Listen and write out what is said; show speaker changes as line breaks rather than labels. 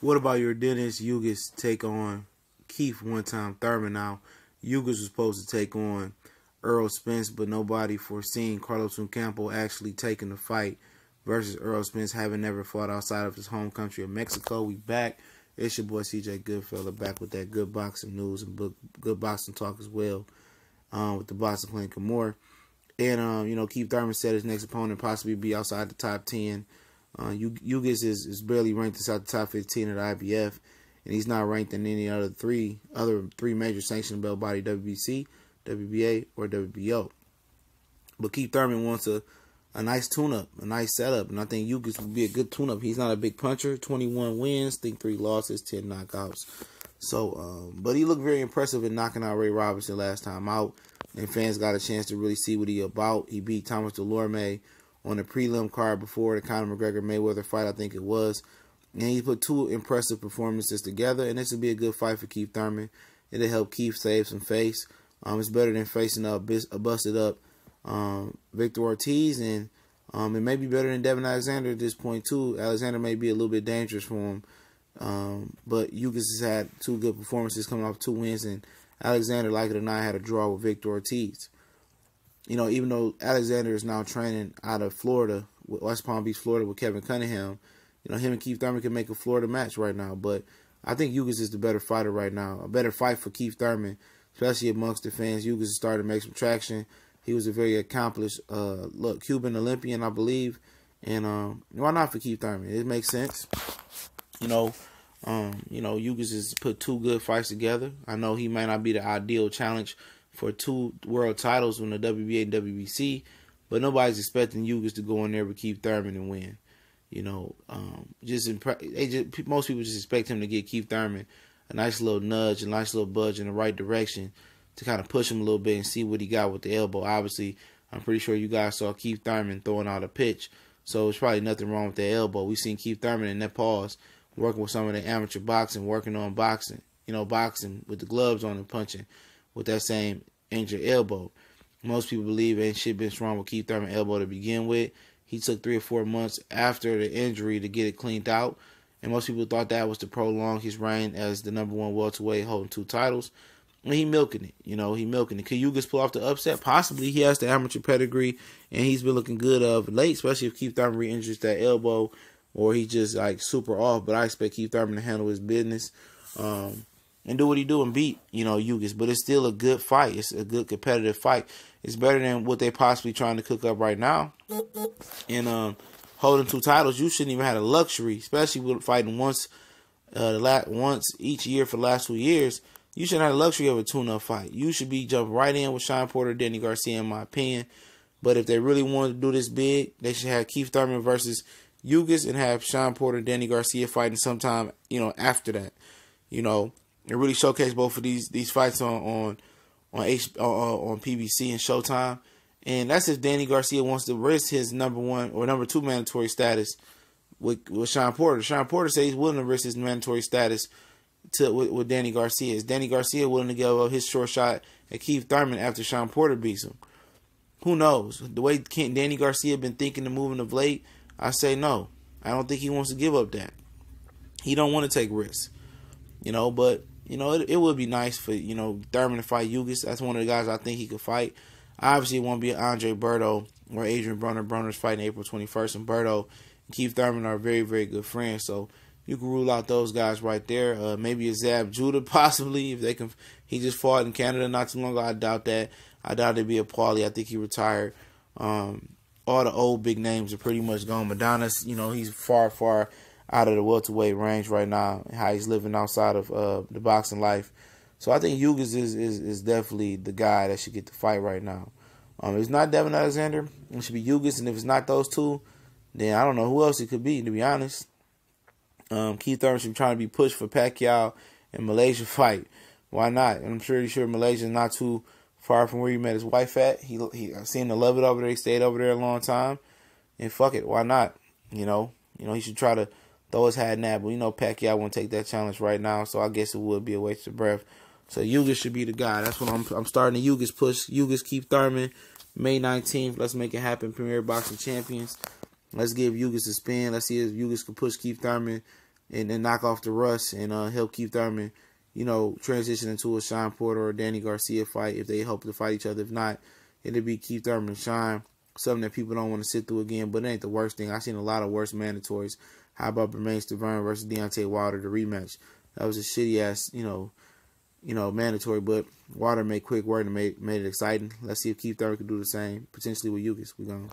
What about your Dennis Ugas take on Keith one time Thurman? Now, Ugas was supposed to take on Earl Spence, but nobody foreseen Carlos Ocampo actually taking the fight versus Earl Spence, having never fought outside of his home country of Mexico. We back. It's your boy CJ Goodfella back with that good boxing news and good boxing talk as well, with the Boxing Clinic and more. And Keith Thurman said his next opponent possibly be outside the top 10. Ugas is barely ranked inside the top 15 of the IBF, and he's not ranked in any other three major sanctioned belt body: WBC, WBA, or WBO. But Keith Thurman wants a nice tune-up, a nice setup, and I think Ugas would be a good tune-up. He's not a big puncher. 21 wins, 3 losses, 10 knockouts. So, but he looked very impressive in knocking out Ray Robinson last time out, and fans got a chance to really see what he about. He beat Thomas Delorme on the prelim card before the Conor McGregor-Mayweather fight, I think it was. And he put 2 impressive performances together, and this will be a good fight for Keith Thurman. It'll help Keith save some face. It's better than facing a busted up Victor Ortiz, and it may be better than Devin Alexander at this point too. Alexander may be a little bit dangerous for him, but Ugas has had 2 good performances coming off 2 wins, and Alexander, like it or not, had a draw with Victor Ortiz. Even though Alexander is now training out of Florida, West Palm Beach, Florida, with Kevin Cunningham, him and Keith Thurman can make a Florida match right now. But I think Ugas is the better fighter right now. A better fight for Keith Thurman, especially amongst the fans. Ugas is starting to make some traction. He was a very accomplished, Cuban Olympian, I believe. And why not for Keith Thurman? It makes sense. Ugas has put 2 good fights together. I know he might not be the ideal challenge for 2 world titles on the WBA and WBC, but nobody's expecting Ugas to go in there with Keith Thurman and win. Most people just expect him to get Keith Thurman a nice little nudge, a nice little budge in the right direction to kind of push him a little bit and see what he got with the elbow. Obviously, I'm pretty sure you guys saw Keith Thurman throwing out a pitch, so it's probably nothing wrong with the elbow. We've seen Keith Thurman in that pause working with some of the amateur boxing, working on boxing, boxing with the gloves on and punching with that same injured elbow. Most people believe ain't shit been wrong with Keith Thurman's elbow to begin with. He took 3 or 4 months after the injury to get it cleaned out, and most people thought that was to prolong his reign as the number 1 welterweight holding 2 titles. And he milking it, he milking it. Could Ugas pull off the upset? Possibly. He has the amateur pedigree, and he's been looking good of late, especially if Keith Thurman re-injures that elbow or he just like super off. But I expect Keith Thurman to handle his business and do what he do and beat, Ugas. But it's still a good fight. It's a good competitive fight. It's better than what they possibly trying to cook up right now. And holding 2 titles, you shouldn't even have the luxury, especially with fighting once each year for the last 2 years. You shouldn't have the luxury of a tune-up fight. You should be jumping right in with Sean Porter, Danny Garcia, in my opinion. But if they really want to do this big, they should have Keith Thurman versus Ugas and have Sean Porter, Danny Garcia fighting sometime, after that. And really showcase both of these fights on PBC and Showtime. And that's if Danny Garcia wants to risk his number 1 or number 2 mandatory status with Sean Porter. Sean Porter says he's willing to risk his mandatory status with Danny Garcia. Is Danny Garcia willing to give up his short shot at Keith Thurman after Sean Porter beats him? Who knows? The way Danny Garcia been thinking and moving of late, I say no. I don't think he wants to give up that. He don't want to take risks. But it would be nice for Thurman to fight Ugas. That's one of the guys I think he could fight. Obviously, it won't be Andre Berto or Adrian Broner. Broner's fighting April 21st, and Berto and Keith Thurman are very, very good friends. So you can rule out those guys right there. Maybe a Zab Judah, possibly, if they can. He just fought in Canada not too long ago. I doubt that. I doubt it'd be a Paulie. I think he retired. All the old big names are pretty much gone. Madonis, he's far, far out of the welterweight range right now. How he's living outside of the boxing life. So I think Ugas is definitely the guy that should get the fight right now. If it's not Devin Alexander, it should be Ugas. And if it's not those two, then I don't know who else it could be, to be honest. Keith Thurman should be trying to be pushed for Pacquiao and Malaysia fight. Why not? And I'm pretty sure Malaysia is not too far from where he met his wife at. He seemed to love it over there. He stayed over there a long time. And fuck it, why not? He should try to throw his hat in that. But Pacquiao won't take that challenge right now, so I guess it would be a waste of breath. So Ugas should be the guy. That's what I'm starting the Ugas push. Ugas, Keith Thurman, May 19th. Let's make it happen. Premier Boxing Champions. Let's give Ugas a spin. Let's see if Ugas can push Keith Thurman and then knock off the rust and help Keith Thurman, transition into a Shawn Porter or Danny Garcia fight if they help to fight each other. If not, it'll be Keith Thurman and Shawn, something that people don't want to sit through again, but it ain't the worst thing. I've seen a lot of worse mandatories. How about Bermane Stiverne versus Deontay Wilder, the rematch? That was a shitty ass, mandatory, but Wilder made quick work and made it exciting. Let's see if Keith Thurman can do the same, potentially with Ugas. We gone.